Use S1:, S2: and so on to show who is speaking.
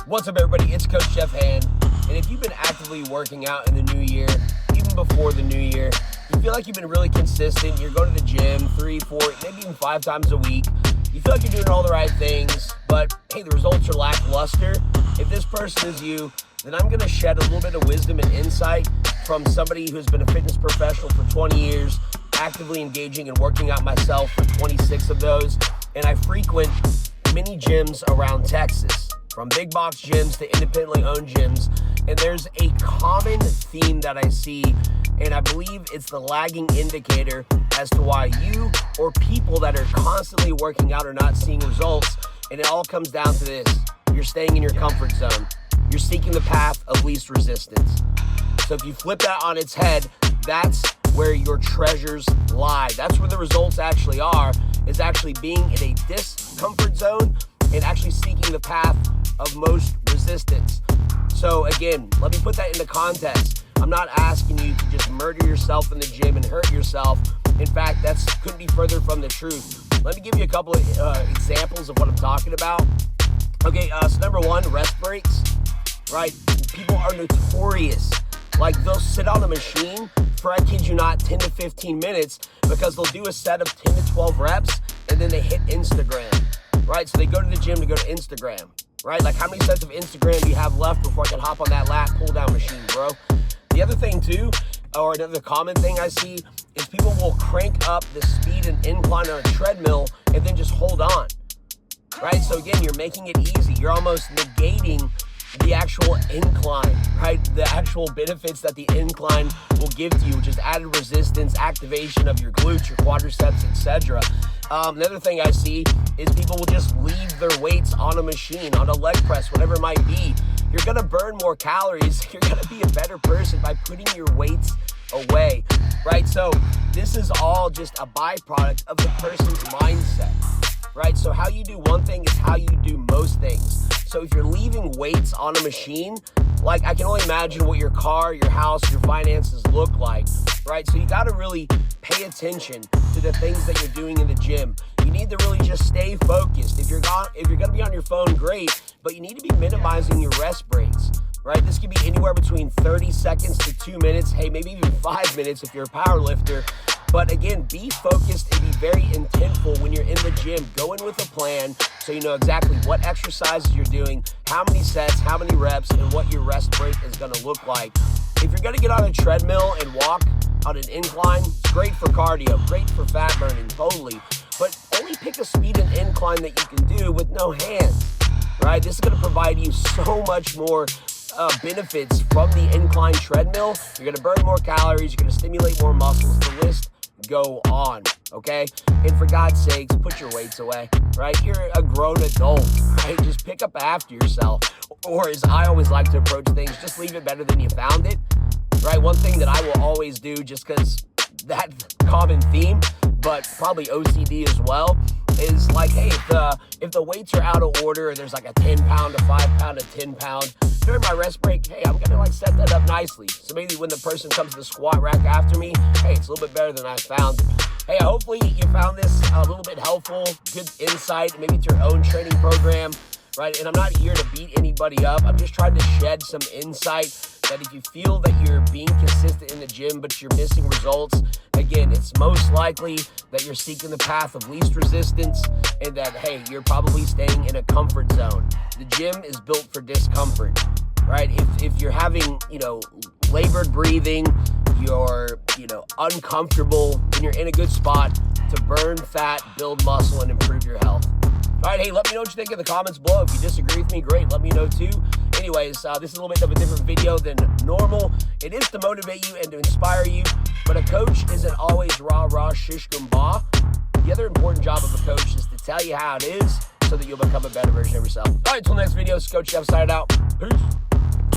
S1: What's up, everybody? It's Coach Jeff Hand, and if you've been actively working out in the new year, even before the new year, you feel like you've been really consistent, you're going to the gym 3, 4, maybe even 5 times a week, you feel like you're doing all the right things, but hey, the results are lackluster. If this person is you, then I'm going to shed a little bit of wisdom and insight from somebody who's been a fitness professional for 20 years, actively engaging and working out myself for 26 of those, and I frequent many gyms around Texas, from big box gyms to independently owned gyms, and there's a common theme that I see, and I believe it's the lagging indicator as to why you or people that are constantly working out are not seeing results, and it all comes down to this: you're staying in your comfort zone. You're seeking the path of least resistance. So if you flip that on its head, that's where your treasures lie. That's where the results actually are, is actually being in a discomfort zone and actually seeking the path of most resistance. So again, let me put that into context. I'm not asking you to just murder yourself in the gym and hurt yourself. In fact, that couldn't be further from the truth. Let me give you a couple of examples of what I'm talking about. Okay, so number one, rest breaks, right? People are notorious. Like, they'll sit on a machine for, I kid you not, 10 to 15 minutes because they'll do a set of 10 to 12 reps and then they hit Instagram, right? So they go to the gym to go to Instagram, right? Like, how many sets of Instagram do you have left before I can hop on that lat pull-down machine, bro? The other thing, too, or another common thing I see, is people will crank up the speed and incline on a treadmill and then just hold on, right? So, again, you're making it easy. You're almost negating the actual incline, right? The actual benefits that the incline will give to you, which is added resistance, activation of your glutes, your quadriceps, etc. Another thing I see is people will just leave their weights on a machine, on a leg press, whatever it might be. You're gonna burn more calories. You're gonna be a better person by putting your weights away, right? So this is all just a byproduct of the person's mindset, right? So how you do one thing is how you do most things. So if you're leaving weights on a machine, like, I can only imagine what your car, your house, your finances look like, right? So you got to really pay attention to the things that you're doing in the gym. You need to really just stay focused. If you're going to be on your phone, great, but you need to be minimizing your rest breaks, right? This could be anywhere between 30 seconds to 2 minutes, hey, maybe even 5 minutes if you're a power lifter. But again, be focused and be very intentful when you're in the gym. Go in with a plan so you know exactly what exercises you're doing, how many sets, how many reps, and what your rest break is going to look like. If you're going to get on a treadmill and walk on an incline, it's great for cardio, great for fat burning, totally. But only pick a speed and incline that you can do with no hands, right? This is going to provide you so much more benefits from the incline treadmill. You're going to burn more calories. You're going to stimulate more muscles. The list go on, okay? And for God's sakes, put your weights away, right? You're a grown adult, right? Just pick up after yourself. Or as I always like to approach things, just leave it better than you found it, right? One thing that I will always do, just because that common theme, but probably OCD as well, is like, hey, if the weights are out of order, or there's like a 10 pound, a 5 pound, a 10 pound, during my rest break, hey, I'm gonna like set that up nicely. So maybe when the person comes to the squat rack after me, hey, it's a little bit better than I found it. Hey, hopefully you found this a little bit helpful, good insight, maybe it's your own training program, right? And I'm not here to beat anybody up. I'm just trying to shed some insight that if you feel that you're being consistent in the gym, but you're missing results, again, it's most likely that you're seeking the path of least resistance and that, hey, you're probably staying in a comfort zone. The gym is built for discomfort, right? If you're having, labored breathing, you're, uncomfortable, then you're in a good spot to burn fat, build muscle, and improve your health. All right, hey, let me know what you think in the comments below. If you disagree with me, great, let me know too. Anyways, this is a little bit of a different video than normal. It is to motivate you and to inspire you, but a coach isn't always rah-rah, shish kumbah. The other important job of a coach is to tell you how it is so that you'll become a better version of yourself. All right, till next video, it's Coach Jeff signing out. Peace.